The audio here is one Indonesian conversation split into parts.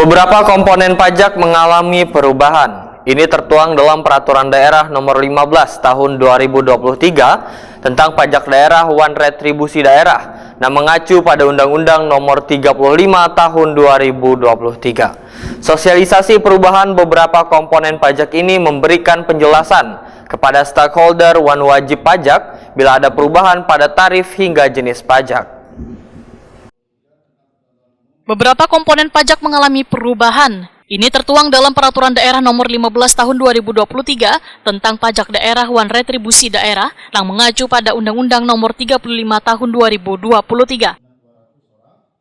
Beberapa komponen pajak mengalami perubahan. Ini tertuang dalam Peraturan Daerah Nomor 15 Tahun 2023 tentang pajak daerah wan retribusi daerah yang mengacu pada Undang-Undang Nomor 35 Tahun 2023. Sosialisasi perubahan beberapa komponen pajak ini memberikan penjelasan kepada stakeholder wan wajib pajak bila ada perubahan pada tarif hingga jenis pajak. Beberapa komponen pajak mengalami perubahan. Ini tertuang dalam Peraturan Daerah Nomor 15 Tahun 2023 tentang pajak daerah wan retribusi daerah yang mengacu pada Undang-Undang Nomor 35 Tahun 2023.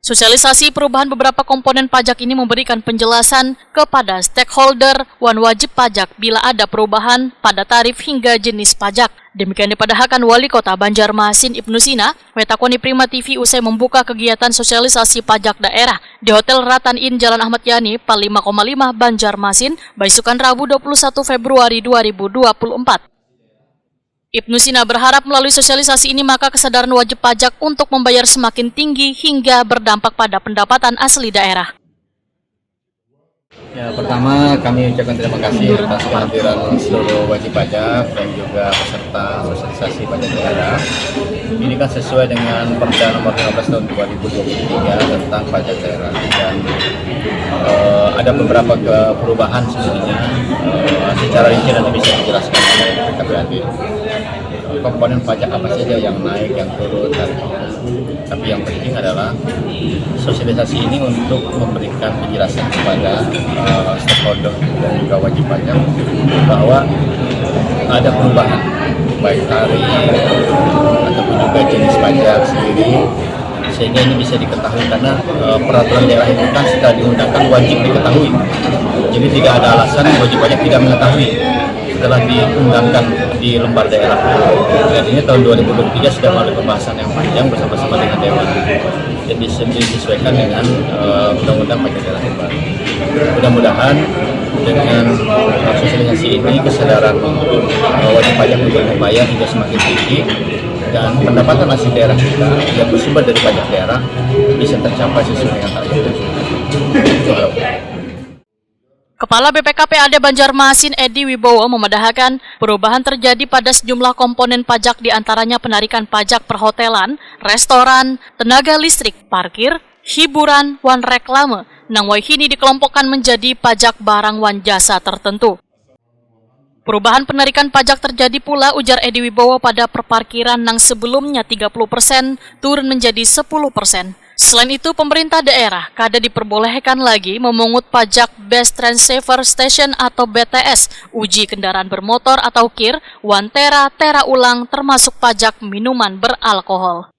Sosialisasi perubahan beberapa komponen pajak ini memberikan penjelasan kepada stakeholder wan wajib pajak bila ada perubahan pada tarif hingga jenis pajak. Demikian dipadahkan Wali Kota Banjarmasin Ibnu Sina, Metakoni Prima TV usai membuka kegiatan sosialisasi pajak daerah di Hotel Ratan Inn Jalan Ahmad Yani, Pal 5,5 Banjarmasin, Baisukan Rabu 21 Februari 2024. Ibnu Sina berharap melalui sosialisasi ini maka kesadaran wajib pajak untuk membayar semakin tinggi hingga berdampak pada pendapatan asli daerah. Ya, pertama kami ucapkan terima kasih atas kehadiran seluruh wajib pajak dan juga peserta sosialisasi pajak daerah. Ini kan sesuai dengan Perda Nomor 15 Tahun 2023 tentang pajak daerah dan ada beberapa perubahan sebenarnya secara rinci nanti bisa dijelaskan oleh PKPAD. Komponen pajak apa saja yang naik, yang turun, tapi yang penting adalah sosialisasi ini untuk memberikan penjelasan kepada stakeholder dan juga wajib pajak bahwa ada perubahan baik tarif ataupun juga jenis pajak sendiri, sehingga ini bisa diketahui karena peraturan daerah itu kan setelah diundangkan wajib diketahui, jadi tidak ada alasan wajib pajak tidak mengetahui setelah diundangkan di lembar daerah. Dan ini tahun 2023 sudah melalui pembahasan yang panjang bersama-sama dengan Dewan. Jadi disesuaikan dengan Undang-Undang Pajak Daerah yang baru. Mudah-mudahan dengan sosialisasi ini kesadaran wajib pajak untuk membayar juga semakin tinggi dan pendapatan asli daerah kita yang bersumber dari pajak daerah bisa tercapai sesuai dengan target. Kepala BPKPAD Banjarmasin Edi Wibowo memedahkan perubahan terjadi pada sejumlah komponen pajak diantaranya penarikan pajak perhotelan, restoran, tenaga listrik, parkir, hiburan, wan reklame, nang wahini dikelompokkan menjadi pajak barang wan jasa tertentu. Perubahan penarikan pajak terjadi pula ujar Edi Wibowo pada perparkiran yang sebelumnya 30% turun menjadi 10%. Selain itu, pemerintah daerah kada diperbolehkan lagi memungut pajak Best Transceiver Station atau BTS, uji kendaraan bermotor atau KIR, wantera, tera ulang, termasuk pajak minuman beralkohol.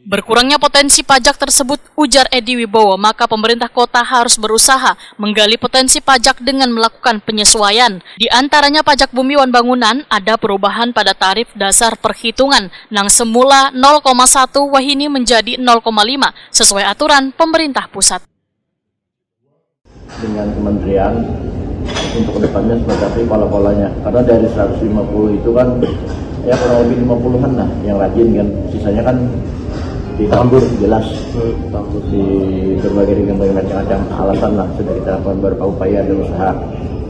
Berkurangnya potensi pajak tersebut, ujar Edi Wibowo, maka pemerintah kota harus berusaha menggali potensi pajak dengan melakukan penyesuaian. Di antaranya pajak bumi wan bangunan ada perubahan pada tarif dasar perhitungan, yang semula 0,1 wahini menjadi 0,5 sesuai aturan pemerintah pusat. Dengan kementerian untuk kedepannya seperti pola-polanya, karena dari 150 itu kan ya kurang lebih 50-an lah yang rajin kan, sisanya kan ditambur jelas di berbagai macam alasan lah sudah kita lakukan beberapa upaya dan usaha.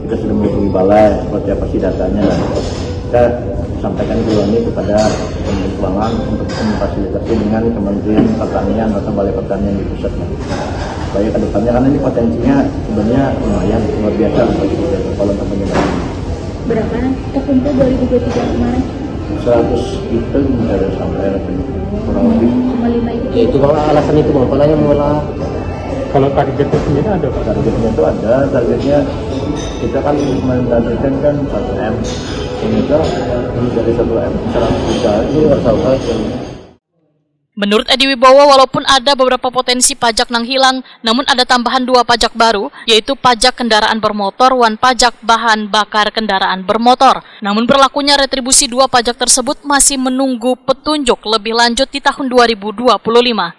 Kita sudah menghubungi balai seperti apa sih datanya dan kita sampaikan ini kepada Kementerian Keuangan untuk memfasilitasi dengan Kementerian Pertanian atau Balai Pertanian di pusat supaya ke depannya, karena ini potensinya sebenarnya lumayan luar biasa bagi kita kalau untuk penyebaran. Berapa terkumpul 2023 kemarin? 100 juta dari sampai kurang lebih. Ya, itu kalau alasan itu makanya malah kalau targetnya sendiri ada Pak? Targetnya itu ada, targetnya kita kan mentargetkan kan 1M, sehingga dari 1M 100 juta itu asal-asal. Menurut Edi Wibowo, walaupun ada beberapa potensi pajak yang hilang, namun ada tambahan 2 pajak baru, yaitu pajak kendaraan bermotor wan pajak bahan bakar kendaraan bermotor. Namun berlakunya retribusi 2 pajak tersebut masih menunggu petunjuk lebih lanjut di tahun 2025.